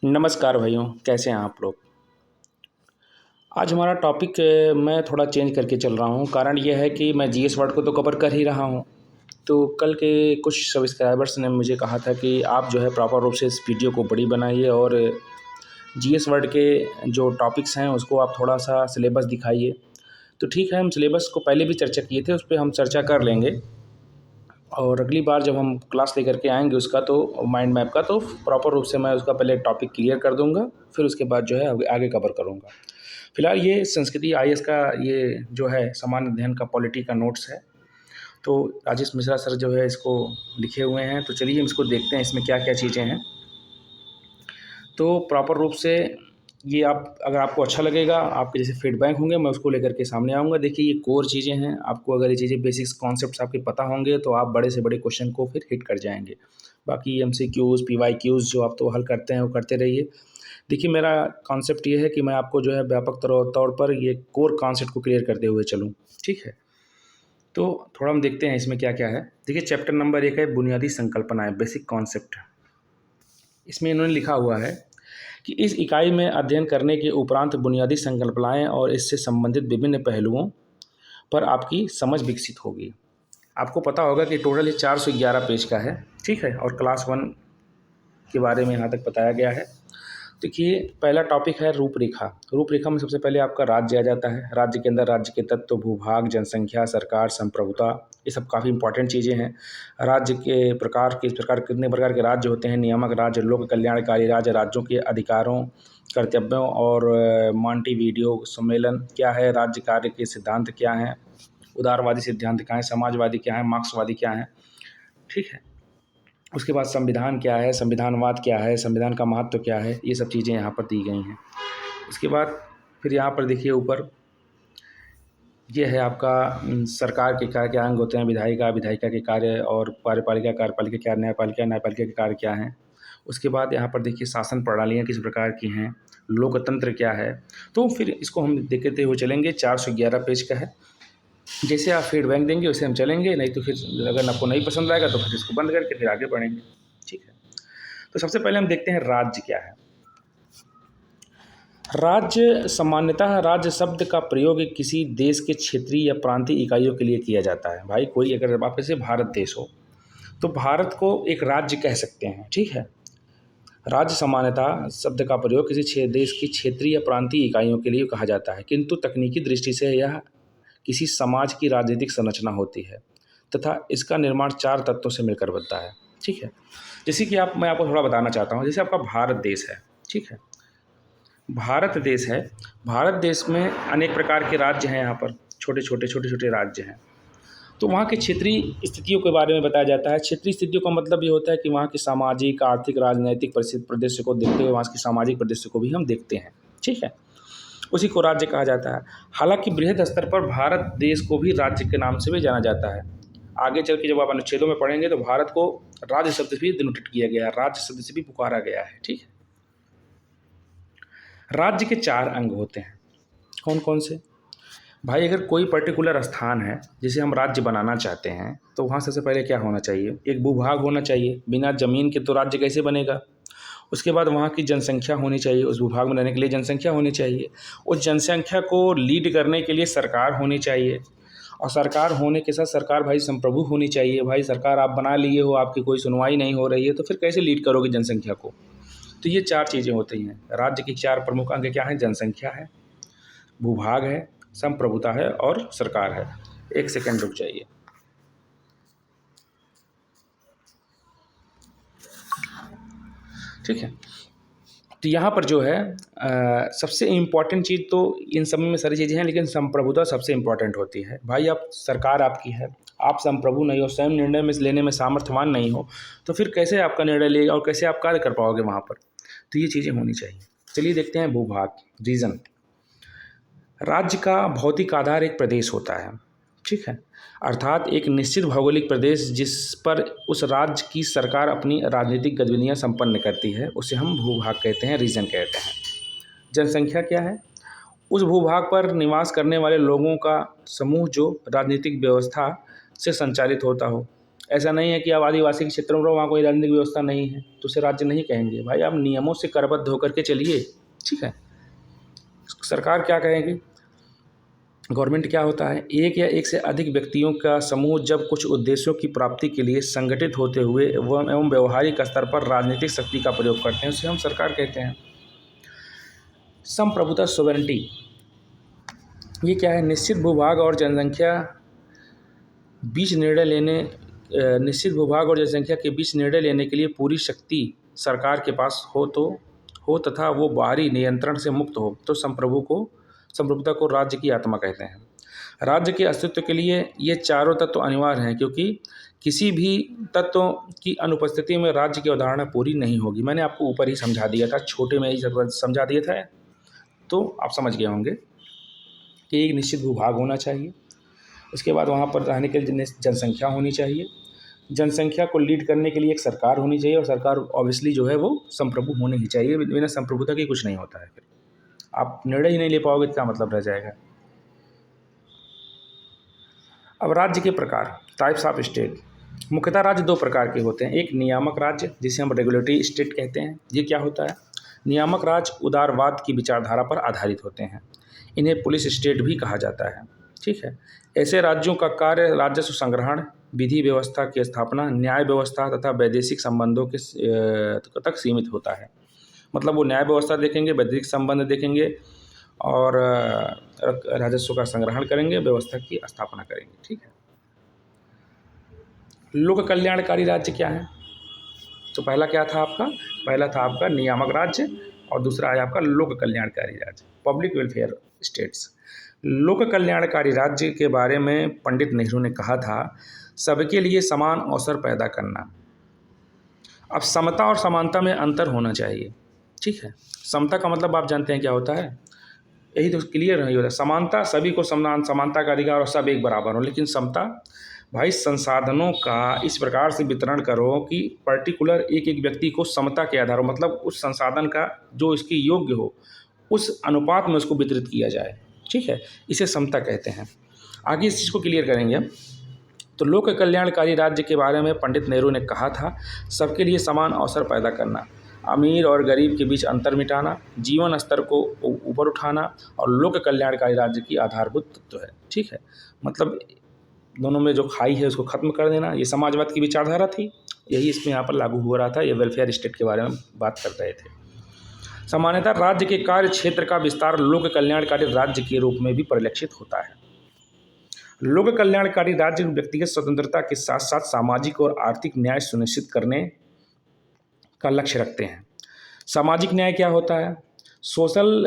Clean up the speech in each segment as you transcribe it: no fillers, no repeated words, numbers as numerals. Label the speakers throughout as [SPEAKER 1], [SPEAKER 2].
[SPEAKER 1] नमस्कार भाइयों, कैसे हैं आप लोग। आज हमारा टॉपिक मैं थोड़ा चेंज करके चल रहा हूँ। कारण ये है कि मैं जीएस वर्ड को तो कवर कर ही रहा हूँ। तो कल के कुछ सब्सक्राइबर्स ने मुझे कहा था कि आप जो है प्रॉपर रूप से इस वीडियो को बड़ी बनाइए और जीएस वर्ड के जो टॉपिक्स हैं उसको आप थोड़ा सा सिलेबस दिखाइए। तो ठीक है, हम सिलेबस को पहले भी चर्चा किए थे, उस पर हम चर्चा कर लेंगे। और अगली बार जब हम क्लास लेकर के आएंगे उसका तो माइंड मैप का, तो प्रॉपर रूप से मैं उसका पहले टॉपिक क्लियर कर दूंगा, फिर उसके बाद जो है आगे कवर करूंगा। फिलहाल ये संस्कृति आईएएस का ये जो है सामान्य अध्ययन का पॉलिटी का नोट्स है। तो राजेश मिश्रा सर जो है इसको लिखे हुए हैं, तो चलिए हम इसको देखते हैं इसमें क्या क्या चीज़ें हैं। तो प्रॉपर रूप से ये आप, अगर आपको अच्छा लगेगा, आपके जैसे फीडबैक होंगे, मैं उसको लेकर के सामने आऊँगा। देखिए ये कोर चीज़ें हैं, आपको अगर ये चीज़ें बेसिक्स कॉन्सेप्ट्स आपके पता होंगे तो आप बड़े से बड़े क्वेश्चन को फिर हिट कर जाएंगे। बाकी एमसीक्यूज़ पीवाईक्यूज़ जो आप तो हल करते हैं वो करते रहिए। देखिए मेरा कॉन्सेप्ट ये है कि मैं आपको जो है व्यापक तौर पर ये कोर कॉन्सेप्ट को क्लियर करते हुए चलूँ, ठीक है। तो थोड़ा हम देखते हैं इसमें क्या क्या है। देखिए चैप्टर नंबर 1 है बुनियादी संकल्पनाएं, बेसिक कॉन्सेप्ट। इसमें इन्होंने लिखा हुआ है कि इस इकाई में अध्ययन करने के उपरांत बुनियादी संकल्पनाएं और इससे संबंधित विभिन्न पहलुओं पर आपकी समझ विकसित होगी। आपको पता होगा कि टोटल ये 411 पेज का है, ठीक है, और क्लास 1 के बारे में यहाँ तक बताया गया है। देखिए पहला टॉपिक है रूपरेखा। रूपरेखा में सबसे पहले आपका राज्य आ जाता है। राज्य के अंदर राज्य के तत्व, भूभाग, जनसंख्या, सरकार, संप्रभुता, ये सब काफ़ी इंपॉर्टेंट चीज़ें हैं। राज्य के प्रकार, किस प्रकार, कितने प्रकार के राज्य होते हैं, नियामक राज्य, लोक कल्याणकारी राज्य, राज्यों के अधिकारों, कर्तव्यों और मॉन्टेविडियो सम्मेलन क्या है, राज्य कार्य के सिद्धांत क्या हैं, उदारवादी सिद्धांत क्या है, समाजवादी क्या है, मार्क्सवादी क्या है, ठीक है। उसके बाद संविधान क्या है, संविधानवाद क्या है, संविधान का महत्व क्या है, ये सब चीज़ें यहाँ पर दी गई हैं। उसके बाद फिर यहाँ पर देखिए ऊपर ये है आपका सरकार के क्या क्या अंग होते हैं, विधायिका, विधायिका के कार्य, और कार्यपालिका, कार्यपालिका क्या, न्यायपालिका, न्यायपालिका के कार्य क्या हैं। उसके बाद यहाँ पर देखिए शासन प्रणालियाँ किस प्रकार की हैं, लोकतंत्र क्या है। तो फिर इसको हम देखते हुए चलेंगे। 411 पेज का है। जैसे आप फीडबैक देंगे वैसे हम चलेंगे, नहीं तो फिर अगर आपको नहीं पसंद आएगा तो फिर इसको बंद करके फिर आगे बढ़ेंगे, ठीक है। तो सबसे पहले हम देखते हैं राज्य क्या है। राज्य सामान्यतः राज्य शब्द का प्रयोग किसी देश के क्षेत्रीय या प्रांतीय इकाइयों के लिए किया जाता है। भाई कोई अगर आप जैसे भारत देश हो तो भारत को एक राज्य कह सकते हैं, ठीक है। राज्य सामान्यतः शब्द का प्रयोग किसी देश की क्षेत्रीय या प्रांतीय इकाइयों के लिए कहा जाता है, किंतु तकनीकी दृष्टि से यह किसी समाज की राजनीतिक संरचना होती है तथा इसका निर्माण 4 तत्वों से मिलकर बनता है, ठीक है। जैसे कि मैं आपको थोड़ा बताना चाहता हूँ। जैसे आपका भारत देश है, ठीक है, भारत देश है। भारत देश में अनेक प्रकार के राज्य हैं, यहाँ पर छोटे छोटे राज्य हैं। तो वहाँ के क्षेत्रीय स्थितियों के बारे में बताया जाता है। क्षेत्रीय स्थितियों का मतलब ये होता है कि वहाँ की सामाजिक, आर्थिक, राजनैतिक परिस्थिति परिदृश्य को देखते हुए वहाँ की सामाजिक परिदृश्य को भी हम देखते हैं, ठीक है। उसी को राज्य कहा जाता है। हालांकि बृहद स्तर पर भारत देश को भी राज्य के नाम से भी जाना जाता है। आगे चल के जब आप अनुच्छेदों में पढ़ेंगे तो भारत को राज्य शब्द से भी डिनोटेड किया गया है, राज्य शब्द से भी पुकारा गया है, ठीक है। राज्य के 4 अंग होते हैं। कौन कौन से? भाई अगर कोई पर्टिकुलर स्थान है जिसे हम राज्य बनाना चाहते हैं तो वहाँ सबसे पहले क्या होना चाहिए? एक भूभाग होना चाहिए। बिना ज़मीन के तो राज्य कैसे बनेगा? उसके बाद वहाँ की जनसंख्या होनी चाहिए, उस भूभाग में रहने के लिए जनसंख्या होनी चाहिए। उस जनसंख्या को लीड करने के लिए सरकार होनी चाहिए, और सरकार होने के साथ सरकार भाई संप्रभु होनी चाहिए। भाई सरकार आप बना लिए हो, आपकी कोई सुनवाई नहीं हो रही है, तो फिर कैसे लीड करोगे जनसंख्या को? तो ये 4 चीज़ें होती हैं। राज्य की 4 प्रमुख अंग क्या हैं? जनसंख्या है, भूभाग है, संप्रभुता है और सरकार है। 1 सेकंड रुक जाइए। ठीक है, तो यहाँ पर जो है सबसे इम्पॉर्टेंट चीज़, तो इन सब में सारी चीज़ें हैं लेकिन संप्रभुता सबसे इम्पॉर्टेंट होती है। भाई आप, सरकार आपकी है, आप संप्रभु नहीं हो, स्वयं निर्णय में लेने में सामर्थ्यवान नहीं हो, तो फिर कैसे आपका निर्णय लेगा और कैसे आप कार्य कर पाओगे वहाँ पर? तो ये चीज़ें होनी चाहिए। चलिए देखते हैं भूभाग, रीजन। राज्य का भौतिक आधार एक प्रदेश होता है, ठीक है, अर्थात एक निश्चित भौगोलिक प्रदेश जिस पर उस राज्य की सरकार अपनी राजनीतिक गतिविधियां संपन्न करती है, उसे हम भूभाग कहते हैं, रीजन कहते हैं। जनसंख्या क्या है? उस भूभाग पर निवास करने वाले लोगों का समूह जो राजनीतिक व्यवस्था से संचालित होता हो। ऐसा नहीं है कि आप आदिवासी के क्षेत्रों में रहो, वहाँ कोई राजनीतिक व्यवस्था नहीं है तो उसे राज्य नहीं कहेंगे। भाई आप नियमों से करबद्ध होकर के चलिए, ठीक है। सरकार क्या कहेगी, गवर्नमेंट क्या होता है, एक या एक से अधिक व्यक्तियों का समूह जब कुछ उद्देश्यों की प्राप्ति के लिए संगठित होते हुए एवं व्यवहारिक स्तर पर राजनीतिक शक्ति का प्रयोग करते हैं, उसे हम सरकार कहते हैं। संप्रभुता, सोवेरेंटी, ये क्या है, निश्चित भूभाग और जनसंख्या के बीच निर्णय लेने के लिए पूरी शक्ति सरकार के पास हो तथा वो बाहरी नियंत्रण से मुक्त हो, तो संप्रभुता को राज्य की आत्मा कहते हैं। राज्य के अस्तित्व के लिए ये चारों तत्व अनिवार्य हैं, क्योंकि किसी भी तत्व की अनुपस्थिति में राज्य की अवधारणा पूरी नहीं होगी। मैंने आपको ऊपर ही समझा दिया था, छोटे में ही समझा दिया था, तो आप समझ गए होंगे कि एक निश्चित भूभाग होना चाहिए, उसके बाद वहाँ पर रहने के लिए जनसंख्या होनी चाहिए, जनसंख्या को लीड करने के लिए एक सरकार होनी चाहिए, और सरकार ऑब्वियसली जो है वो संप्रभु होनी ही चाहिए। बिना संप्रभुता के कुछ नहीं होता है, फिर आप निर्णय ही नहीं ले पाओगे तो क्या मतलब रह जाएगा। अब राज्य के प्रकार, टाइप्स ऑफ स्टेट। मुख्यतः राज्य दो प्रकार के होते हैं, एक नियामक राज्य जिसे हम रेगुलेटरी स्टेट कहते हैं। ये क्या होता है, नियामक राज्य उदारवाद की विचारधारा पर आधारित होते हैं, इन्हें पुलिस स्टेट भी कहा जाता है, ठीक है। ऐसे राज्यों का कार्य राजस्व संग्रहण, विधि व्यवस्था की स्थापना, न्याय व्यवस्था तथा वैदेशिक संबंधों के तक सीमित होता है। मतलब वो न्याय व्यवस्था देखेंगे, वैदेशिक संबंध देखेंगे और राजस्व का संग्रहण करेंगे, व्यवस्था की स्थापना करेंगे, ठीक है। लोक कल्याणकारी राज्य क्या है, तो पहला क्या था आपका, पहला था आपका नियामक राज्य और दूसरा है आपका लोक कल्याणकारी राज्य, पब्लिक वेलफेयर स्टेट्स। लोक कल्याणकारी राज्य के बारे में पंडित नेहरू ने कहा था, सबके लिए समान अवसर पैदा करना। अब समता और समानता में अंतर होना चाहिए, ठीक है। समता का मतलब आप जानते हैं क्या होता है, यही तो क्लियर नहीं होता। समानता, सभी को समानता का अधिकार और सब एक बराबर हो, लेकिन समता, भाई संसाधनों का इस प्रकार से वितरण करो कि पर्टिकुलर एक एक व्यक्ति को समता के आधार, मतलब उस संसाधन का जो इसकी योग्य हो उस अनुपात में उसको वितरित किया जाए, ठीक है। इसे समता कहते हैं। आगे इस चीज़ को क्लियर करेंगे हम। तो लोक कल्याणकारी राज्य के बारे में पंडित नेहरू ने कहा था, सबके लिए समान अवसर पैदा करना, अमीर और गरीब के बीच अंतर मिटाना, जीवन स्तर को ऊपर उठाना और लोक कल्याणकारी राज्य की आधारभूत तत्व है, ठीक है। मतलब दोनों में जो खाई है उसको ख़त्म कर देना, ये समाजवाद की विचारधारा थी, यही इसमें यहाँ पर लागू हो रहा था। ये वेलफेयर स्टेट के बारे में बात कर रहे थे। सामान्यतः राज्य के कार्य क्षेत्र का विस्तार लोक कल्याणकारी राज्य के रूप में भी परिलक्षित होता है। लोक कल्याणकारी राज्य व्यक्तिगत स्वतंत्रता के साथ साथ सामाजिक और आर्थिक न्याय सुनिश्चित करने का लक्ष्य रखते हैं। सामाजिक न्याय क्या होता है, सोशल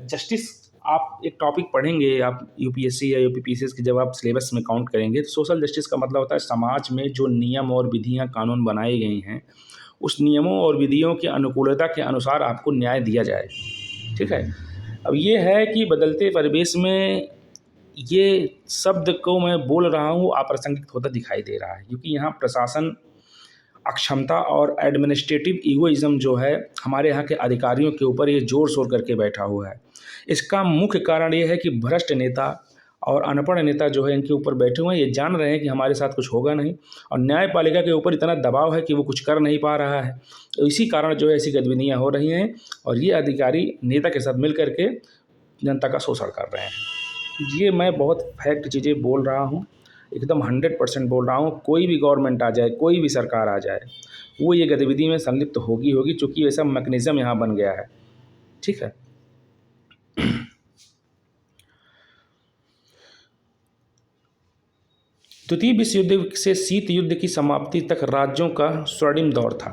[SPEAKER 1] जस्टिस। आप एक टॉपिक पढ़ेंगे, आप यूपीएससी या यूपीपीसीएस के जब आप सिलेबस में काउंट करेंगे, तो सोशल जस्टिस का मतलब होता है समाज में जो नियम और विधियां कानून बनाई गई हैं उस नियमों और विधियों की अनुकूलता के अनुसार आपको न्याय दिया जाए, ठीक है। अब ये है कि बदलते परिवेश में ये शब्द को मैं बोल रहा हूँ अप्रासंगिक होता दिखाई दे रहा है, क्योंकि यहाँ प्रशासन अक्षमता और एडमिनिस्ट्रेटिव ईगोइज्म जो है हमारे यहाँ के अधिकारियों के ऊपर ये जोर शोर करके बैठा हुआ है। इसका मुख्य कारण ये है कि भ्रष्ट नेता और अनपढ़ नेता जो है इनके ऊपर बैठे हुए हैं, ये जान रहे हैं कि हमारे साथ कुछ होगा नहीं, और न्यायपालिका के ऊपर इतना दबाव है कि वो कुछ कर नहीं पा रहा है। तो इसी कारण जो है ऐसी गतिविधियाँ हो रही हैं और ये अधिकारी नेता के साथ मिल करके जनता का शोषण कर रहे हैं। ये मैं बहुत फैक्ट चीज़ें बोल रहा हूँ, एकदम 100% बोल रहा हूँ। कोई भी गवर्नमेंट आ जाए, कोई भी सरकार आ जाए, वो ये गतिविधि में संलिप्त होगी, चूँकि ऐसा मैकेनिज्म यहाँ बन गया है, ठीक है। द्वितीय विश्व युद्ध से शीत युद्ध की समाप्ति तक राज्यों का स्वर्णिम दौर था।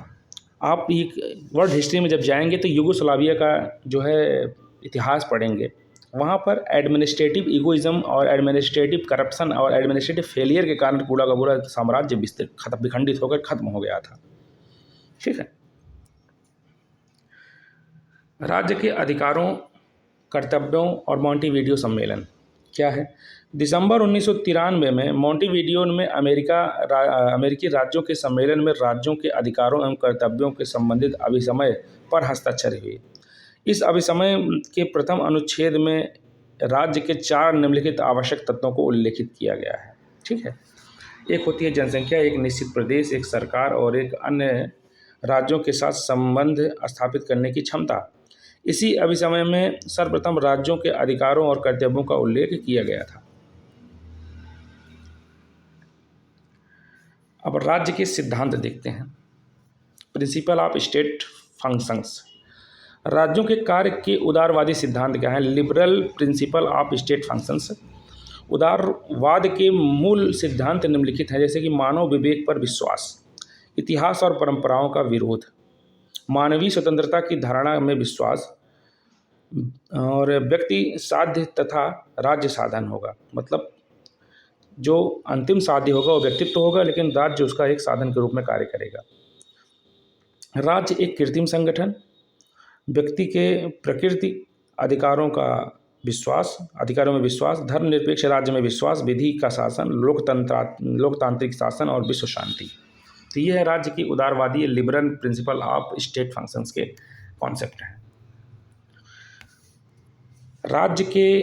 [SPEAKER 1] आप एक वर्ल्ड हिस्ट्री में जब जाएंगे तो यूगोस्लाविया का जो है इतिहास पढ़ेंगे, वहाँ पर एडमिनिस्ट्रेटिव ईगोइज्म और एडमिनिस्ट्रेटिव करप्शन और एडमिनिस्ट्रेटिव फेलियर के कारण पूरा का पूरा साम्राज्य विखंडित होकर खत्म हो गया था, ठीक है। राज्य के अधिकारों, कर्तव्यों और मॉन्टेविडियो सम्मेलन क्या है। दिसंबर 1993 में मॉन्टेविडियो में अमेरिकी राज्यों के सम्मेलन में राज्यों के अधिकारों एवं कर्तव्यों के संबंधित अभिसमय पर हस्ताक्षर हुए। इस अभिसमय के प्रथम अनुच्छेद में राज्य के 4 निम्नलिखित आवश्यक तत्वों को उल्लेखित किया गया है, ठीक है। एक होती है जनसंख्या, एक निश्चित प्रदेश, एक सरकार और एक अन्य राज्यों के साथ संबंध स्थापित करने की क्षमता। इसी अभिसमय में सर्वप्रथम राज्यों के अधिकारों और कर्तव्यों का उल्लेख किया गया था। अब राज्य के सिद्धांत देखते हैं। Principle of state functions. राज्यों के कार्य के उदारवादी सिद्धांत क्या हैं? Liberal principle of state functions. उदारवाद के मूल सिद्धांत निम्नलिखित हैं, जैसे कि मानव विवेक पर विश्वास, इतिहास और परंपराओं का विरोध, मानवीय स्वतंत्रता की धारणा में विश्वास, और व्यक्ति साध्य तथा राज्य साधन होगा। मतलब जो अंतिम साध्य होगा वो व्यक्तित्व होगा, लेकिन राज्य उसका एक साधन के रूप में कार्य करेगा। राज्य एक कृत्रिम संगठन, व्यक्ति के प्रकृति अधिकारों में विश्वास, धर्मनिरपेक्ष राज्य में विश्वास, विधि का शासन, लोकतांत्रिक शासन और विश्व शांति। तो ये है राज्य की उदारवादी liberal principle of state functions के कॉन्सेप्ट हैं। राज्य के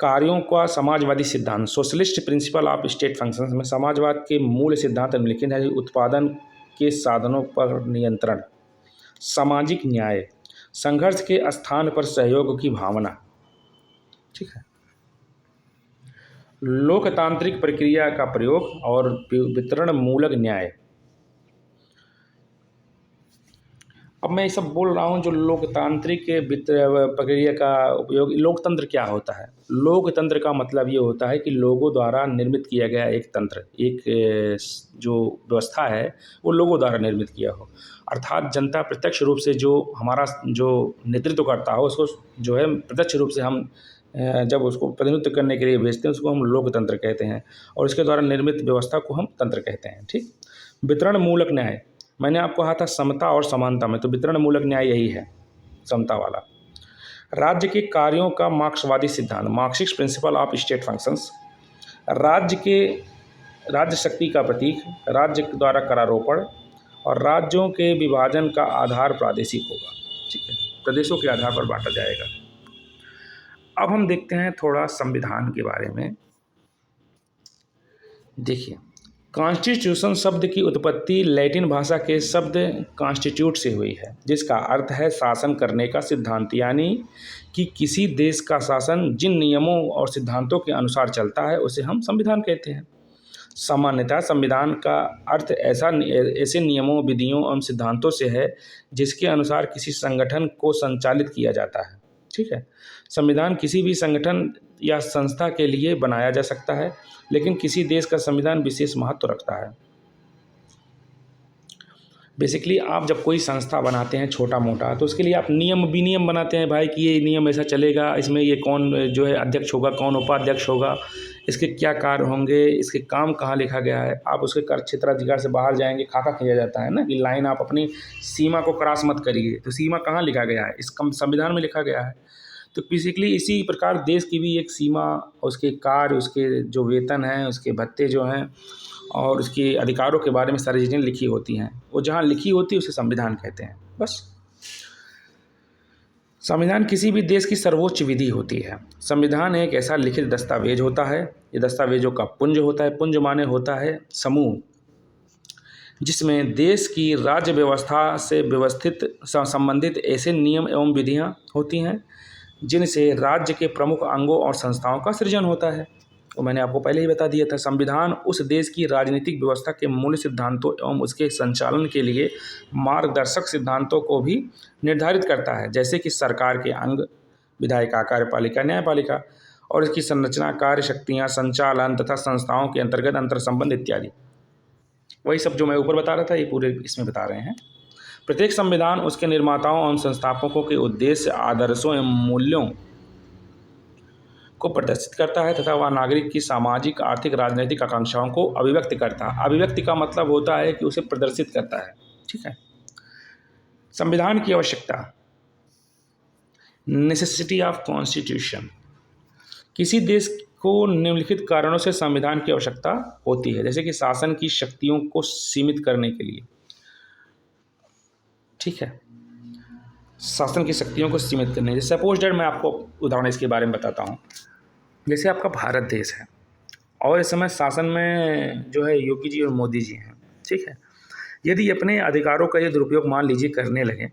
[SPEAKER 1] कार्यों का समाजवादी सिद्धांत, socialist principal of state functions में समाजवाद के मूल सिद्धांत निम्नलिखित हैं: उत्पादन के साधनों पर नियंत्रण, सामाजिक न्याय, संघर्ष के स्थान पर सहयोग की भावना, ठीक है, लोकतांत्रिक प्रक्रिया का प्रयोग और वितरण मूलक न्याय। अब मैं ये सब बोल रहा हूँ जो लोकतांत्रिक प्रक्रिया का उपयोग। लोकतंत्र क्या होता है? लोकतंत्र का मतलब ये होता है कि लोगों द्वारा निर्मित किया गया एक तंत्र, एक जो व्यवस्था है वो लोगों द्वारा निर्मित किया हो, अर्थात जनता प्रत्यक्ष रूप से जो हमारा जो नेतृत्व करता हो उसको जो है प्रत्यक्ष रूप से हम जब उसको प्रतिनिधित्व करने के लिए भेजते हैं उसको हम लोकतंत्र कहते हैं, और इसके द्वारा निर्मित व्यवस्था को हम तंत्र कहते हैं। ठीक। वितरण मूलक न्याय, मैंने आपको कहा था समता और समानता में, तो वितरण मूलक न्याय यही है, समता वाला। राज्य के कार्यों का मार्क्सवादी सिद्धांत, Marxist principal of state functions. राज्य शक्ति का प्रतीक, राज्य द्वारा करारोपण और राज्यों के विभाजन का आधार प्रादेशिक होगा। ठीक है, प्रदेशों के आधार पर बांटा जाएगा। अब हम देखते हैं थोड़ा संविधान के बारे में। देखिए, कॉन्स्टिट्यूशन शब्द की उत्पत्ति लैटिन भाषा के शब्द कॉन्स्टिट्यूट से हुई है, जिसका अर्थ है शासन करने का सिद्धांत, यानी कि किसी देश का शासन जिन नियमों और सिद्धांतों के अनुसार चलता है उसे हम संविधान कहते हैं। सामान्यतः संविधान का अर्थ ऐसे नियमों, विधियों एवं सिद्धांतों से है जिसके अनुसार किसी संगठन को संचालित किया जाता है। ठीक है, संविधान किसी भी संगठन या संस्था के लिए बनाया जा सकता है, लेकिन किसी देश का संविधान विशेष महत्व रखता है। बेसिकली आप जब कोई संस्था बनाते हैं छोटा मोटा, तो उसके लिए आप नियम विनियम बनाते हैं भाई कि ये नियम ऐसा चलेगा, इसमें ये कौन जो है अध्यक्ष होगा, कौन उपाध्यक्ष होगा, इसके क्या कार्य होंगे, इसके काम कहाँ लिखा गया है। आप उसके कर क्षेत्राधिकार से बाहर जाएंगे, खाका खींचा जाता है ना कि लाइन आप अपनी सीमा को क्रॉस मत करिए, तो सीमा कहाँ लिखा गया है? इस संविधान में लिखा गया है। तो बेसिकली इसी प्रकार देश की भी एक सीमा, उसके कार्य, उसके जो वेतन हैं, उसके भत्ते जो हैं और उसके अधिकारों के बारे में सारी चीज़ें लिखी होती हैं। वो जहाँ लिखी होती है उसे संविधान कहते हैं। बस, संविधान किसी भी देश की सर्वोच्च विधि होती है। संविधान एक ऐसा लिखित दस्तावेज होता है, ये दस्तावेजों का पुंज होता है। पुंज माने होता है समूह, जिसमें देश की राज्य व्यवस्था से व्यवस्थित संबंधित ऐसे नियम एवं विधियाँ होती हैं जिनसे राज्य के प्रमुख अंगों और संस्थाओं का सृजन होता है। वो मैंने आपको पहले ही बता दिया था। संविधान उस देश की राजनीतिक व्यवस्था के मूल सिद्धांतों एवं उसके संचालन के लिए मार्गदर्शक सिद्धांतों को भी निर्धारित करता है, जैसे कि सरकार के अंग, विधायिका, कार्यपालिका, न्यायपालिका और इसकी संरचना, कार्य शक्तियाँ, संचालन तथा संस्थाओं के अंतर्गत अंतर संबंध इत्यादि। वही सब जो मैं ऊपर बता रहा था ये पूरे इसमें बता रहे हैं। प्रत्येक संविधान उसके निर्माताओं एवं संस्थापकों के उद्देश्य, आदर्शों एवं मूल्यों को प्रदर्शित करता है तथा वह नागरिक की सामाजिक, आर्थिक, राजनीतिक आकांक्षाओं को अभिव्यक्त करता है। अभिव्यक्ति का मतलब होता है कि उसे प्रदर्शित करता है। ठीक है। संविधान की आवश्यकता, नेसेसिटी ऑफ कॉन्स्टिट्यूशन। किसी देश को निम्नलिखित कारणों से संविधान की आवश्यकता होती है, जैसे कि शासन की शक्तियों को सीमित करने के लिए। ठीक है, शासन की शक्तियों को सीमित करने, जैसे सपोज दैट मैं आपको उदाहरण इसके बारे में बताता हूँ। जैसे आपका भारत देश है, और इस समय शासन में जो है योगी जी और मोदी जी हैं, ठीक है। यदि अपने अधिकारों का ये दुरुपयोग मान लीजिए करने लगें,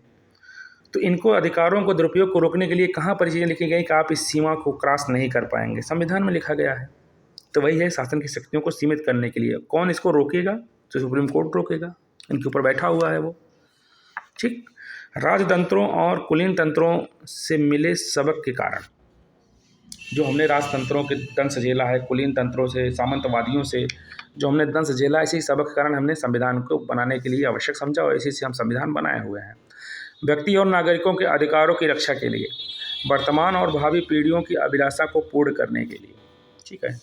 [SPEAKER 1] तो इनको अधिकारों को दुरुपयोग को रोकने के लिए कहाँ पर चीज़ें लिखी गई कि आप इस सीमा को क्रॉस नहीं कर पाएंगे, संविधान में लिखा गया है। तो वही है, शासन की शक्तियों को सीमित करने के लिए। कौन इसको रोकेगा? तो सुप्रीम कोर्ट रोकेगा, इनके ऊपर बैठा हुआ है वो, ठीक। राजतंत्रों और कुलीन तंत्रों से मिले सबक के कारण, जो हमने राजतंत्रों के दंश झेला है, कुलीन तंत्रों से, सामंतवादियों से जो हमने दंश झेला, इसी सबक के कारण हमने संविधान को बनाने के लिए आवश्यक समझा और इसी से हम संविधान बनाए हुए हैं। व्यक्ति और नागरिकों के अधिकारों की रक्षा के लिए, वर्तमान और भावी पीढ़ियों की अभिलाषा को पूर्ण करने के लिए, ठीक है।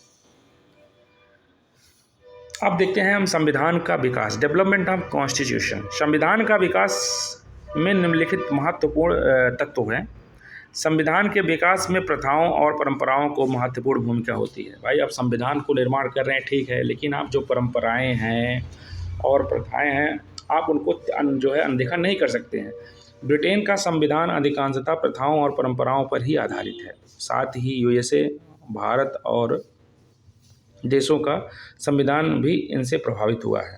[SPEAKER 1] अब देखते हैं हम संविधान का विकास, डेवलपमेंट ऑफ कॉन्स्टिट्यूशन। संविधान का विकास में निम्नलिखित महत्वपूर्ण तत्व हैं। संविधान के विकास में प्रथाओं और परंपराओं को महत्वपूर्ण भूमिका होती है। भाई, आप संविधान को निर्माण कर रहे हैं, ठीक है, लेकिन आप जो परंपराएं हैं और प्रथाएं हैं, आप उनको जो है अनदेखा नहीं कर सकते हैं। ब्रिटेन का संविधान अधिकांशतः प्रथाओं और परंपराओं पर ही आधारित है। साथ ही यूएसए, भारत और देशों का संविधान भी इनसे प्रभावित हुआ है।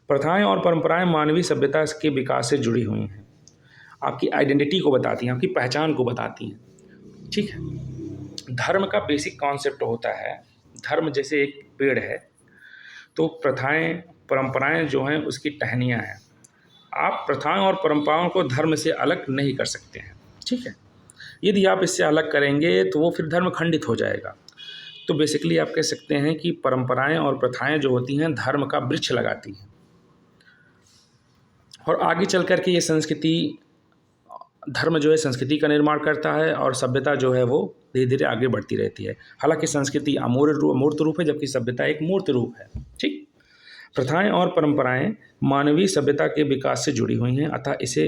[SPEAKER 1] प्रथाएं और परंपराएं मानवीय सभ्यता के विकास से जुड़ी हुई हैं, आपकी आइडेंटिटी को बताती हैं, आपकी पहचान को बताती हैं, ठीक है। धर्म का बेसिक कॉन्सेप्ट होता है, धर्म जैसे एक पेड़ है, तो प्रथाएं परंपराएं जो हैं उसकी टहनियाँ हैं। आप प्रथाएं और परंपराओं को धर्म से अलग नहीं कर सकते हैं, ठीक है। यदि आप इससे अलग करेंगे तो वो फिर धर्म खंडित हो जाएगा। तो बेसिकली आप कह सकते हैं कि परंपराएं और प्रथाएं जो होती हैं धर्म का वृक्ष लगाती हैं, और आगे चल कर के ये संस्कृति, धर्म जो है संस्कृति का निर्माण करता है और सभ्यता जो है वो धीरे धीरे आगे बढ़ती रहती है। हालांकि संस्कृति अमूर्त रूप है, जबकि सभ्यता एक मूर्त रूप है, ठीक। प्रथाएं और परंपराएं मानवीय सभ्यता के विकास से जुड़ी हुई हैं, अतः इसे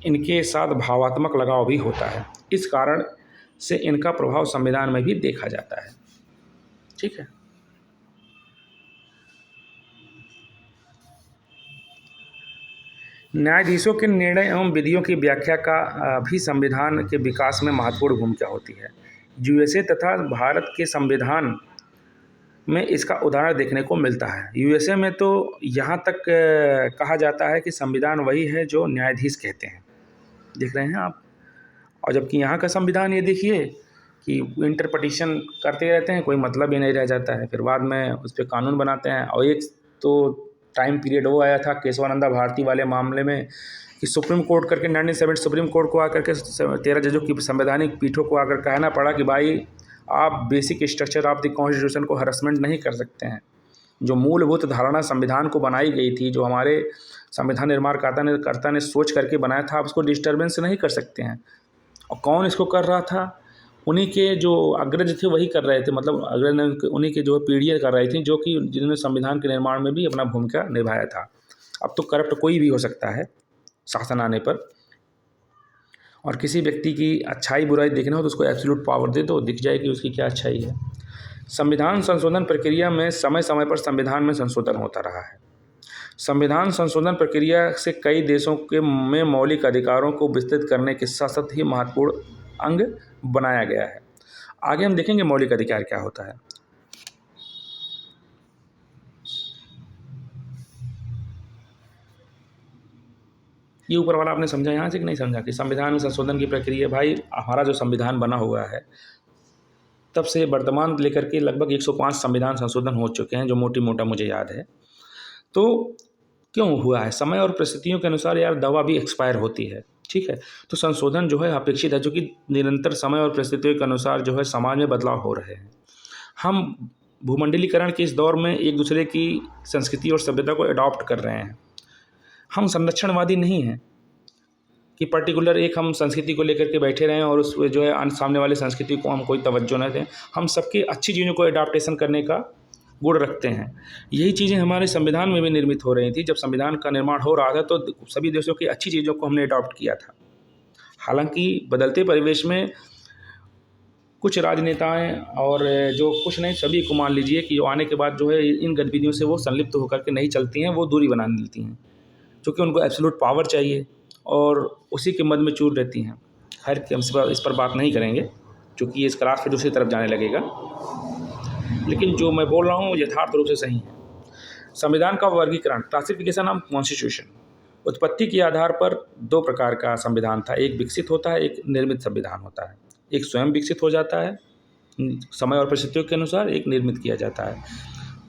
[SPEAKER 1] इनके साथ भावात्मक लगाव भी होता है। इस कारण से इनका प्रभाव संविधान में भी देखा जाता है, ठीक है। न्यायाधीशों के निर्णय एवं विधियों की व्याख्या का भी संविधान के विकास में महत्वपूर्ण भूमिका होती है। यूएसए तथा भारत के संविधान में इसका उदाहरण देखने को मिलता है। यूएसए में तो यहाँ तक कहा जाता है कि संविधान वही है जो न्यायाधीश कहते हैं, देख रहे हैं आप। और जबकि यहाँ का संविधान ये देखिए कि इंटरप्रिटेशन करते रहते हैं, कोई मतलब ही नहीं रह जाता है, फिर बाद में उस पर कानून बनाते हैं। और एक तो टाइम पीरियड वो आया था केशवानंदा भारती वाले मामले में कि सुप्रीम कोर्ट करके 1970 सुप्रीम कोर्ट को आकर के 13 जजों की संवैधानिक पीठों को आकर कहना पड़ा कि भाई आप basic structure of the constitution को हरासमेंट नहीं कर सकते हैं। जो मूलभूत धारणा संविधान को बनाई गई थी, जो हमारे संविधान निर्माणकर्ता ने सोच करके बनाया था, आप उसको डिस्टर्बेंस नहीं कर सकते हैं। और कौन इसको कर रहा था? उन्हीं के जो अग्रज थे वही कर रहे थे, मतलब अग्रज उन्हीं के जो पीढ़ियाँ कर रही थी, जो कि जिन्होंने संविधान के निर्माण में भी अपना भूमिका निभाया था। अब तो करप्ट कोई भी हो सकता है शासन आने पर, और किसी व्यक्ति की अच्छाई बुराई देखना हो तो उसको एब्सोल्यूट पावर दे दो, दिख जाएगी उसकी क्या अच्छाई है। संविधान संशोधन प्रक्रिया में समय समय पर संविधान में संशोधन होता रहा है। संविधान संशोधन प्रक्रिया से कई देशों के में मौलिक अधिकारों को विस्तृत करने के साथ साथ ही महत्वपूर्ण अंग बनाया गया है। आगे हम देखेंगे मौलिक अधिकार क्या होता है। ये ऊपर वाला आपने समझा यहाँ से कि नहीं समझा कि संविधान में संशोधन की प्रक्रिया, भाई हमारा जो संविधान बना हुआ है तब से वर्तमान लेकर के लगभग 105 संविधान संशोधन हो चुके हैं, जो मोटा मुझे याद है। तो क्यों हुआ है? समय और परिस्थितियों के अनुसार यार दवा भी एक्सपायर होती है, ठीक है। तो संशोधन जो है अपेक्षित है, जो कि निरंतर समय और परिस्थितियों के अनुसार जो है समाज में बदलाव हो रहे हैं। हम भूमंडलीकरण के इस दौर में एक दूसरे की संस्कृति और सभ्यता को अडॉप्ट कर रहे हैं। हम संरक्षणवादी नहीं हैं कि पर्टिकुलर एक हम संस्कृति को लेकर के बैठे रहें और उस जो है सामने वाले संस्कृति को हम कोई तवज्जो न दें। हम सबके अच्छी चीज़ों को अडॉप्टेशन करने का गुण रखते हैं। यही चीज़ें हमारे संविधान में भी निर्मित हो रही थी। जब संविधान का निर्माण हो रहा था तो सभी देशों की अच्छी चीज़ों को हमने अडॉप्ट किया था। हालांकि बदलते परिवेश में कुछ राजनेताएं और जो कुछ नहीं सभी को मान लीजिए कि जो आने के बाद जो है इन गतिविधियों से वो संलिप्त होकर के नहीं चलती हैं, वो दूरी बना लेती हैं, क्योंकि उनको एब्सोल्यूट पावर चाहिए और उसी के मद में चूर रहती हैं। खैर हम इस पर बात नहीं करेंगे, क्योंकि ये इस क्लास फिर दूसरी तरफ जाने लगेगा। लेकिन जो मैं बोल रहा हूँ यथार्थ रूप से सही है। संविधान का वर्गीकरण, क्लासिफिकेशन ऑफ कॉन्स्टिट्यूशन। उत्पत्ति के आधार पर दो प्रकार का संविधान था, एक विकसित होता है, एक निर्मित संविधान होता है। एक स्वयं विकसित हो जाता है समय और परिस्थितियों के अनुसार, एक निर्मित किया जाता है।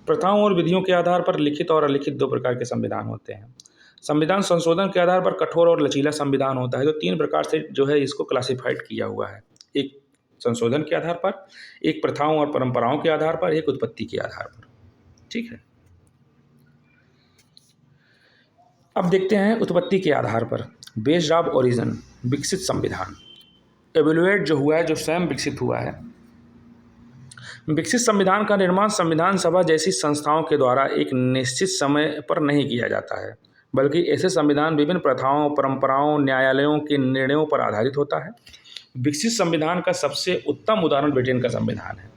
[SPEAKER 1] प्रथाओं और विधियों के आधार पर लिखित और अलिखित दो प्रकार के संविधान होते हैं। संविधान संशोधन के आधार पर कठोर और लचीला संविधान होता है। तो तीन प्रकार से जो है इसको क्लासिफाइड किया हुआ है, एक संशोधन के आधार पर, एक प्रथाओं और परंपराओं के आधार पर, एक उत्पत्ति के आधार पर। ठीक है, अब देखते हैं उत्पत्ति के आधार पर। बेस्ड ऑफ ओरिजिन, विकसित संविधान। एवेल्युएट जो हुआ है, जो स्वयं विकसित हुआ है। विकसित संविधान का निर्माण संविधान सभा जैसी संस्थाओं के द्वारा एक निश्चित समय पर नहीं किया जाता है, बल्कि ऐसे संविधान विभिन्न प्रथाओं, परंपराओं, न्यायालयों के निर्णयों पर आधारित होता है। विकसित संविधान का सबसे उत्तम उदाहरण ब्रिटेन का संविधान है।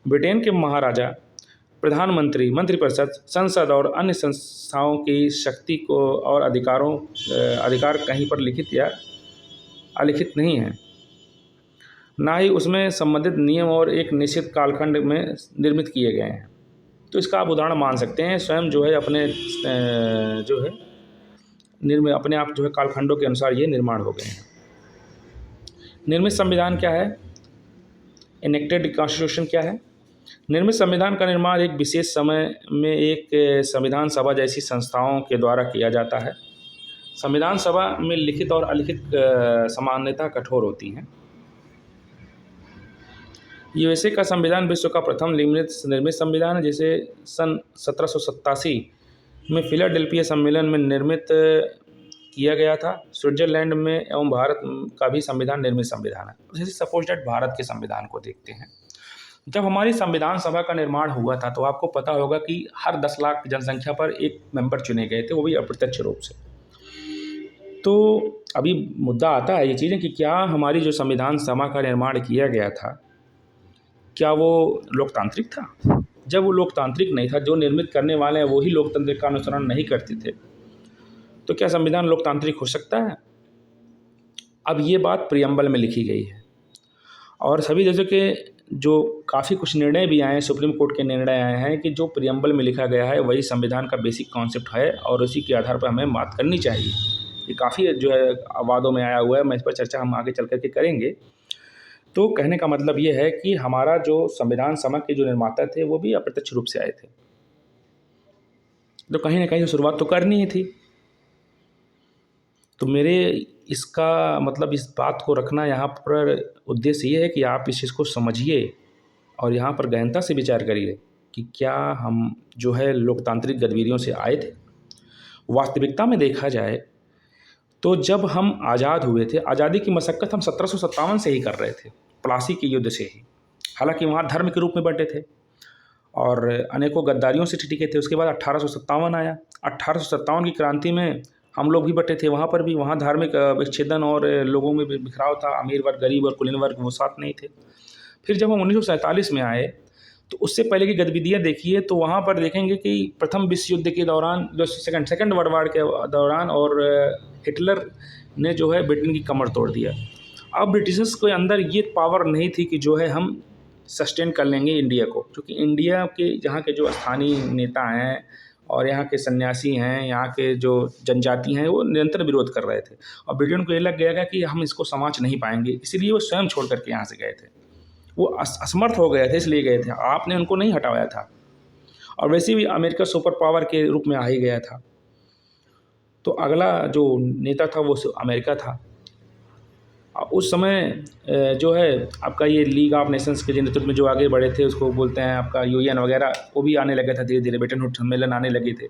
[SPEAKER 1] ब्रिटेन के महाराजा, प्रधानमंत्री, मंत्रिपरिषद, संसद और अन्य संस्थाओं की शक्ति को और अधिकार कहीं पर लिखित या अलिखित नहीं है, ना ही उसमें संबंधित नियम और एक निश्चित कालखंड में निर्मित किए गए हैं। तो इसका आप उदाहरण मान सकते हैं, स्वयं जो है अपने अपने आप जो है कालखंडों के अनुसार ये निर्माण हो गए हैं। निर्मित संविधान क्या है? इनेक्टेड कॉन्स्टिट्यूशन क्या है? निर्मित संविधान का निर्माण एक विशेष समय में एक संविधान सभा जैसी संस्थाओं के द्वारा किया जाता है। संविधान सभा में लिखित और अलिखित सामान्यता कठोर होती हैं। यूएसए का संविधान विश्व का प्रथम निर्मित संविधान है, जिसे सन 1787 में फिलाडेल्फिया सम्मेलन में निर्मित किया गया था। स्विट्जरलैंड में एवं भारत का भी संविधान निर्मित संविधान है। जैसे सपोज दैट भारत के संविधान को देखते हैं, जब हमारी संविधान सभा का निर्माण हुआ था तो आपको पता होगा कि हर 10 लाख जनसंख्या पर एक मेंबर चुने गए थे, वो भी अप्रत्यक्ष रूप से। तो अभी मुद्दा आता है ये चीज़ें कि क्या हमारी जो संविधान सभा का निर्माण किया गया था, क्या वो लोकतांत्रिक था? जब वो लोकतांत्रिक नहीं था, जो निर्मित करने वाले हैं वही लोकतंत्र का अनुसरण नहीं करते थे, तो क्या संविधान लोकतांत्रिक हो सकता है? अब ये बात प्रियम्बल में लिखी गई है और सभी देशों के जो काफ़ी कुछ निर्णय भी आए हैं, सुप्रीम कोर्ट के निर्णय आए हैं कि जो प्रियम्बल में लिखा गया है वही संविधान का बेसिक कॉन्सेप्ट है और उसी के आधार पर हमें बात करनी चाहिए। ये काफ़ी जो है वादों में आया हुआ है, मैं इस पर चर्चा हम आगे चल करके करेंगे। तो कहने का मतलब ये है कि हमारा जो संविधान सभा के जो निर्माता थे वो भी अप्रत्यक्ष रूप से आए थे, तो कहीं ना कहीं शुरुआत तो करनी ही थी। तो मेरे इसका मतलब इस बात को रखना यहाँ पर उद्देश्य ये है कि आप इस चीज़ को समझिए और यहाँ पर गहनता से विचार करिए कि क्या हम जो है लोकतांत्रिक गतिविधियों से आए थे। वास्तविकता में देखा जाए तो जब हम आज़ाद हुए थे, आज़ादी की मशक्क़त हम 1757 से ही कर रहे थे, प्लासी के युद्ध से ही। हालांकि वहाँ धर्म के रूप में बंटे थे और अनेकों गद्दारियों से टिके थे। उसके बाद 1857 आया। 1857 की क्रांति में हम लोग भी बटे थे, वहाँ पर भी वहाँ धार्मिक विच्छेदन और लोगों में बिखराव था। अमीर वर्ग, गरीब और कुलीन वर्ग वो साथ नहीं थे। फिर जब हम 1947 में आए तो उससे पहले की गतिविधियाँ देखिए तो वहाँ पर देखेंगे कि प्रथम विश्व युद्ध के दौरान, जो सेकंड वर्ल्ड वार के दौरान, और हिटलर ने जो है ब्रिटेन की कमर तोड़ दिया। अब ब्रिटिशर्स के अंदर ये पावर नहीं थी कि जो है हम सस्टेन कर लेंगे इंडिया को, क्योंकि इंडिया के यहाँ के जो स्थानीय नेता हैं और यहाँ के सन्यासी हैं, यहाँ के जो जनजाति हैं, वो निरंतर विरोध कर रहे थे और ब्रिटेन को ये लग गया कि हम इसको संभाल नहीं पाएंगे, इसीलिए वो स्वयं छोड़ करके यहाँ से गए थे। वो असमर्थ हो गए थे, इसलिए गए थे। आपने उनको नहीं हटाया था और वैसे भी अमेरिका सुपर पावर के रूप में आ ही गया था। तो अगला जो नेता था वो अमेरिका था। उस समय जो है आपका ये लीग ऑफ नेशंस के नेतृत्व में जो आगे बढ़े थे उसको बोलते हैं आपका यूएन वगैरह, वो भी आने लगा था धीरे धीरे, ब्रिटेन वुड्स सम्मेलन आने लगे थे।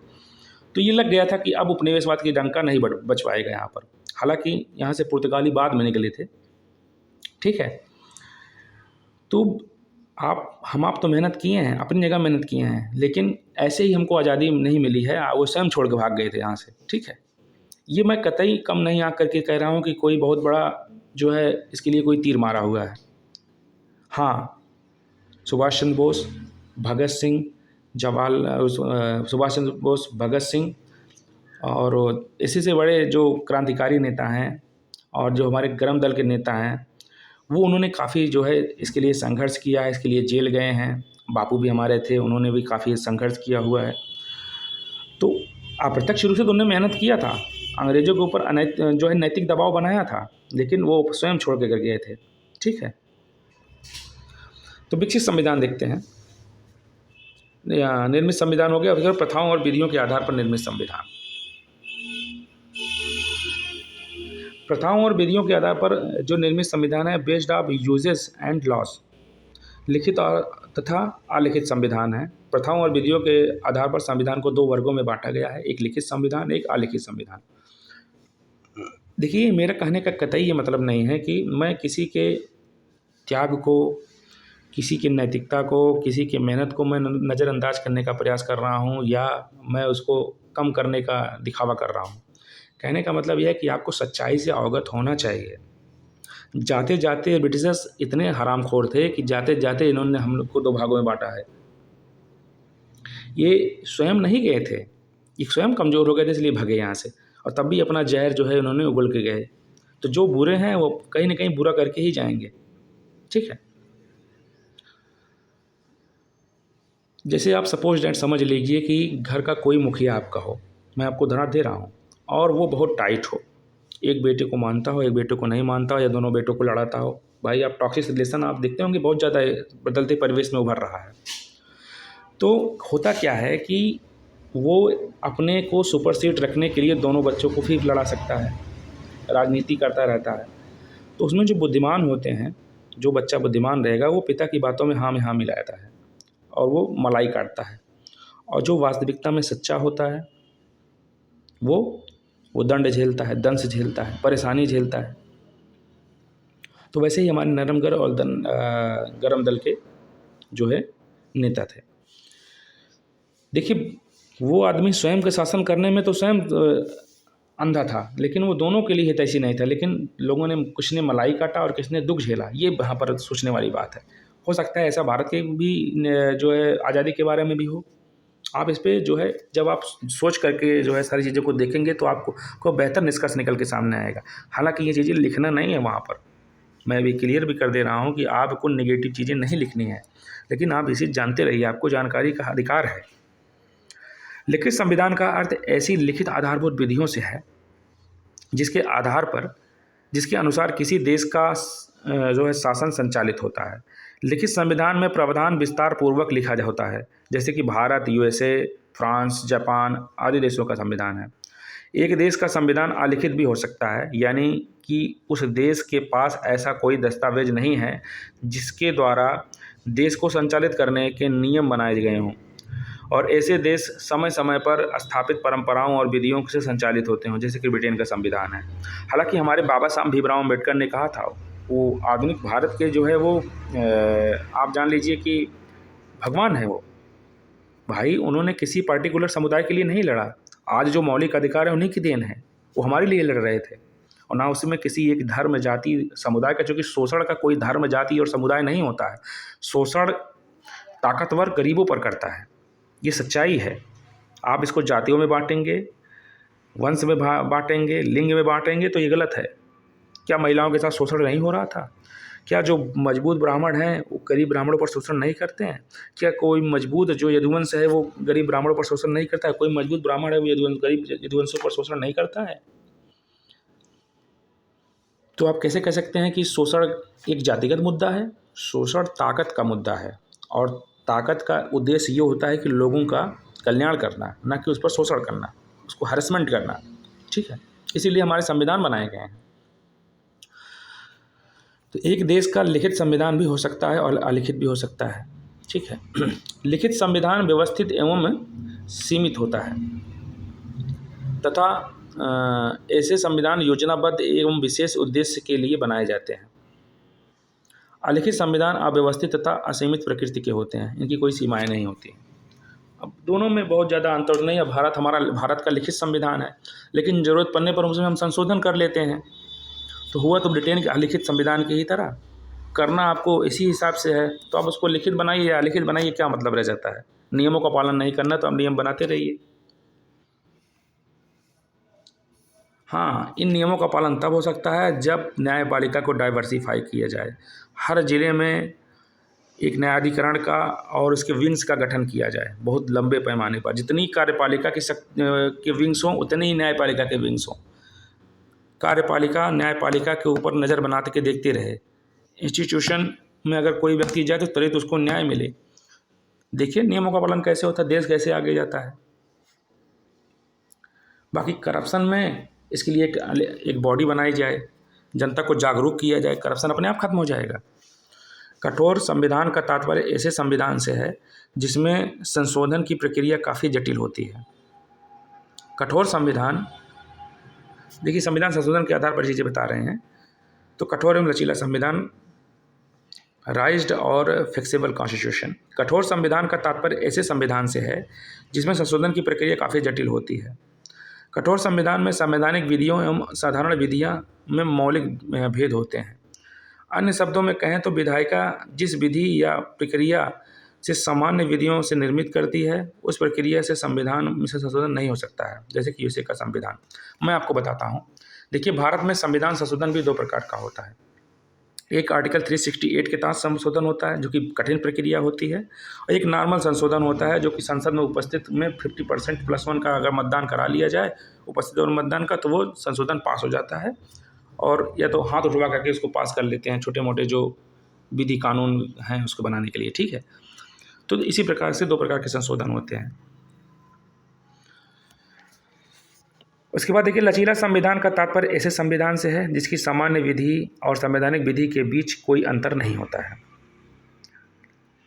[SPEAKER 1] तो ये लग गया था कि अब उपनिवेशवाद की डंका नहीं बच पाएगा यहाँ पर। हालांकि यहाँ से पुर्तगाली बाद में निकले थे, ठीक है। तो आप तो मेहनत किए हैं, अपनी जगह मेहनत किए हैं, लेकिन ऐसे ही हमको आज़ादी नहीं मिली है, वो स्वयं छोड़ के भाग गए थे यहाँ से, ठीक है। ये मैं कतई कम नहीं आ करके कह रहा हूँ कि कोई बहुत बड़ा जो है इसके लिए कोई तीर मारा हुआ है। हाँ, सुभाष चंद्र बोस, भगत सिंह, सुभाष चंद्र बोस, भगत सिंह और इसी से बड़े जो क्रांतिकारी नेता हैं और जो हमारे गर्म दल के नेता हैं, वो उन्होंने काफ़ी जो है इसके लिए संघर्ष किया है, इसके लिए जेल गए हैं। बापू भी हमारे थे, उन्होंने भी काफ़ी संघर्ष किया हुआ है। तो अप्रत्यक्ष रूप से तो उन्होंने मेहनत किया था, अंग्रेज़ों के ऊपर जो है नैतिक दबाव बनाया था, लेकिन वो स्वयं छोड़ के कर गए थे। ठीक है, तो विकसित संविधान देखते हैं। निर्मित संविधान हो गया, फिर प्रथाओं और विधियों के आधार पर निर्मित संविधान। प्रथाओं और विधियों के आधार पर जो निर्मित संविधान है, based of uses and laws, लिखित और तथा अलिखित संविधान है। प्रथाओं और विधियों के आधार पर संविधान को दो वर्गों में बांटा गया है, एक लिखित संविधान, एक अलिखित संविधान। देखिए, मेरा कहने का कतई ये मतलब नहीं है कि मैं किसी के त्याग को, किसी की नैतिकता को, किसी की मेहनत को मैं नज़रअंदाज करने का प्रयास कर रहा हूँ या मैं उसको कम करने का दिखावा कर रहा हूँ। कहने का मतलब यह है कि आपको सच्चाई से अवगत होना चाहिए। जाते जाते ब्रिटिशर्स इतने हरामखोर थे कि जाते जाते इन्होंने हम लोग को दो भागों में बांटा है। ये स्वयं नहीं गए थे, ये स्वयं कमज़ोर हो गए थे, इसलिए भगे यहाँ से, और तब भी अपना जहर जो है उन्होंने उगल के गए। तो जो बुरे हैं वो कहीं ना कहीं बुरा करके ही जाएंगे। ठीक है, जैसे आप सपोज डैट समझ लीजिए कि घर का कोई मुखिया आपका हो, मैं आपको उदाहरण दे रहा हूँ, और वो बहुत टाइट हो, एक बेटे को मानता हो, एक बेटे को नहीं मानता हो, या दोनों बेटों को लड़ाता हो। भाई, आप टॉक्सिक रिलेशन आप देखते होंगे, बहुत ज़्यादा बदलते परिवेश में उभर रहा है। तो होता क्या है कि वो अपने को सुपरसीड रखने के लिए दोनों बच्चों को फिर लड़ा सकता है, राजनीति करता रहता है। तो उसमें जो बुद्धिमान होते हैं, जो बच्चा बुद्धिमान रहेगा वो पिता की बातों में हाँ मिलाता है और वो मलाई काटता है, और जो वास्तविकता में सच्चा होता है वो दंड झेलता है, दंश झेलता है, परेशानी झेलता है। तो वैसे ही हमारे नरमगर और गरम दल के जो है नेता थे। देखिए, वो आदमी स्वयं का शासन करने में तो स्वयं अंधा था, लेकिन वो दोनों के लिए हितैषी नहीं था। लेकिन लोगों ने, कुछ ने मलाई काटा और किसने दुख झेला, ये यहाँ पर सोचने वाली बात है। हो सकता है ऐसा भारत के भी जो है आज़ादी के बारे में भी हो। आप इस पर जो है, जब आप सोच करके जो है सारी चीज़ों को देखेंगे तो आपको बेहतर निष्कर्ष निकल के सामने आएगा। हालांकि ये चीज़ें लिखना नहीं है वहाँ पर, मैं भी क्लियर भी कर दे रहा हूँ कि आपको नेगेटिव चीज़ें नहीं लिखनी है, लेकिन आप इसे जानते रहिए, आपको जानकारी का अधिकार है। लिखित संविधान का अर्थ ऐसी लिखित आधारभूत विधियों से है जिसके अनुसार किसी देश का जो है शासन संचालित होता है। लिखित संविधान में प्रावधान विस्तार पूर्वक लिखा होता है, जैसे कि भारत, यूएसए, फ्रांस, जापान आदि देशों का संविधान है। एक देश का संविधान अलिखित भी हो सकता है, यानी कि उस देश के पास ऐसा कोई दस्तावेज नहीं है जिसके द्वारा देश को संचालित करने के नियम बनाए गए हों, और ऐसे देश समय समय पर स्थापित परंपराओं और विधियों से संचालित होते हों, जैसे कि ब्रिटेन का संविधान है। हालांकि हमारे बाबा साहब भीमराव अम्बेडकर ने कहा था, वो आधुनिक भारत के जो है वो आप जान लीजिए कि भगवान है वो। भाई, उन्होंने किसी पर्टिकुलर समुदाय के लिए नहीं लड़ा। आज जो मौलिक अधिकार है उन्हीं की देन है, वो हमारे लिए लड़ रहे थे, और ना उसमें किसी एक धर्म, जाति, समुदाय का, चूँकि शोषण का कोई धर्म, जाति और समुदाय नहीं होता है। शोषण ताकतवर गरीबों पर करता है, ये सच्चाई है। आप इसको जातियों में बांटेंगे, वंश में बांटेंगे, लिंग में बांटेंगे, तो ये गलत है। क्या महिलाओं के साथ शोषण नहीं हो रहा था? क्या जो मजबूत ब्राह्मण हैं वो गरीब ब्राह्मणों पर शोषण नहीं करते हैं? क्या कोई मजबूत जो यदुवंश है वो गरीब ब्राह्मणों पर शोषण नहीं करता है? कोई मजबूत ब्राह्मण है वो गरीब यदुवंशों पर शोषण नहीं करता है? तो आप कैसे कह सकते हैं कि शोषण एक जातिगत मुद्दा है? शोषण ताकत का मुद्दा है, और ताकत का उद्देश्य ये होता है कि लोगों का कल्याण करना, ना कि उस पर शोषण करना, उसको हैरेसमेंट करना। ठीक है, इसीलिए हमारे संविधान बनाए गए हैं। तो एक देश का लिखित संविधान भी हो सकता है और अलिखित भी हो सकता है। ठीक है, लिखित संविधान व्यवस्थित एवं सीमित होता है तथा ऐसे संविधान योजनाबद्ध एवं विशेष उद्देश्य के लिए बनाए जाते हैं। अलिखित संविधान अव्यवस्थित तथा असीमित प्रकृति के होते हैं, इनकी कोई सीमाएं नहीं होती। अब दोनों में बहुत ज़्यादा अंतर नहीं है। भारत का लिखित संविधान है, लेकिन ज़रूरत पड़ने पर उसमें हम संशोधन कर लेते हैं। तो हुआ तो ब्रिटेन के अलिखित संविधान की ही तरह। करना आपको इसी हिसाब से है, तो आप उसको लिखित बनाइए या अलिखित बनाइए, क्या मतलब रह जाता है? नियमों का पालन नहीं करना तो आप नियम बनाते रहिए। हाँ, इन नियमों का पालन तब हो सकता है जब न्यायपालिका को डाइवर्सिफ़ाई किया जाए। हर ज़िले में एक न्यायाधिकरण का और उसके विंग्स का गठन किया जाए, बहुत लंबे पैमाने पर। जितनी कार्यपालिका के विंग्स हों, उतनी ही न्यायपालिका के विंग्स हों। कार्यपालिका न्यायपालिका के ऊपर नज़र बना के देखते रहे। इंस्टीट्यूशन में अगर कोई व्यक्ति जाए तो त्वरित उसको न्याय मिले। देखिए नियमों का पालन कैसे होता है, देश कैसे आगे जाता है। बाकी करप्शन में इसके लिए एक बॉडी बनाई जाए, जनता को जागरूक किया जाए, करप्शन अपने आप खत्म हो जाएगा। कठोर संविधान का तात्पर्य ऐसे संविधान से है जिसमें संशोधन की प्रक्रिया काफ़ी जटिल होती है। कठोर संविधान, देखिए संविधान संशोधन के आधार पर चीज़ें बता रहे हैं। तो कठोर एवं लचीला संविधान, राइज्ड और फ्लेक्सिबल कॉन्स्टिट्यूशन। कठोर संविधान का तात्पर्य ऐसे संविधान से है जिसमें संशोधन की प्रक्रिया काफ़ी जटिल होती है। कठोर संविधान में संवैधानिक विधियों एवं साधारण विधियाँ में मौलिक भेद होते हैं। अन्य शब्दों में कहें तो विधायिका जिस विधि या प्रक्रिया से सामान्य विधियों से निर्मित करती है, उस प्रक्रिया से संविधान में से संशोधन नहीं हो सकता है, जैसे कि यूएसए का संविधान। मैं आपको बताता हूँ। देखिए भारत में संविधान संशोधन भी दो प्रकार का होता है। एक आर्टिकल 368 के तहत संशोधन होता है जो कि कठिन प्रक्रिया होती है, और एक नॉर्मल संशोधन होता है जो कि संसद में उपस्थित में 50% +1 का अगर मतदान करा लिया जाए उपस्थित और मतदान का, तो वो संशोधन पास हो जाता है। और या तो हाथ उठवा करके उसको पास कर लेते हैं, छोटे मोटे जो विधि कानून हैं उसको बनाने के लिए, ठीक है। तो इसी प्रकार से दो प्रकार के संशोधन होते हैं। उसके बाद देखिए लचीला संविधान का तात्पर्य ऐसे संविधान से है जिसकी सामान्य विधि और संवैधानिक विधि के बीच कोई अंतर नहीं होता है।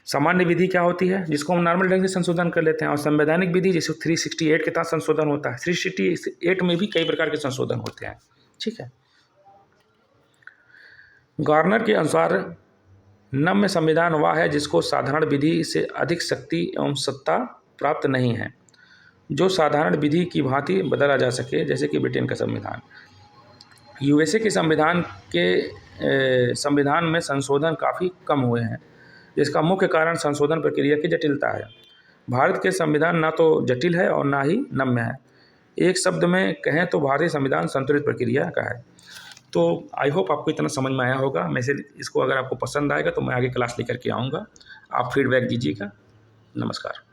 [SPEAKER 1] सामान्य विधि क्या होती है, जिसको हम नॉर्मल ढंग से संशोधन कर लेते हैं, और संवैधानिक विधि जिसको 368 के तहत संशोधन होता है। 368 में भी कई प्रकार के संशोधन होते हैं, ठीक है। गार्नर के अनुसार नम्य संविधान वह है जिसको साधारण विधि से अधिक शक्ति एवं सत्ता प्राप्त नहीं है, जो साधारण विधि की भांति बदला जा सके, जैसे कि ब्रिटेन का संविधान। यूएसए के संविधान में संशोधन काफ़ी कम हुए हैं, जिसका मुख्य कारण संशोधन प्रक्रिया की जटिलता है। भारत के संविधान ना तो जटिल है और ना ही नम्य है। एक शब्द में कहें तो भारतीय संविधान संतुलित प्रक्रिया का है। तो आई होप आपको इतना समझ में आया होगा। मैं से इसको अगर आपको पसंद आएगा तो मैं आगे क्लास लेकर के आऊँगा, आप फीडबैक दीजिएगा। नमस्कार।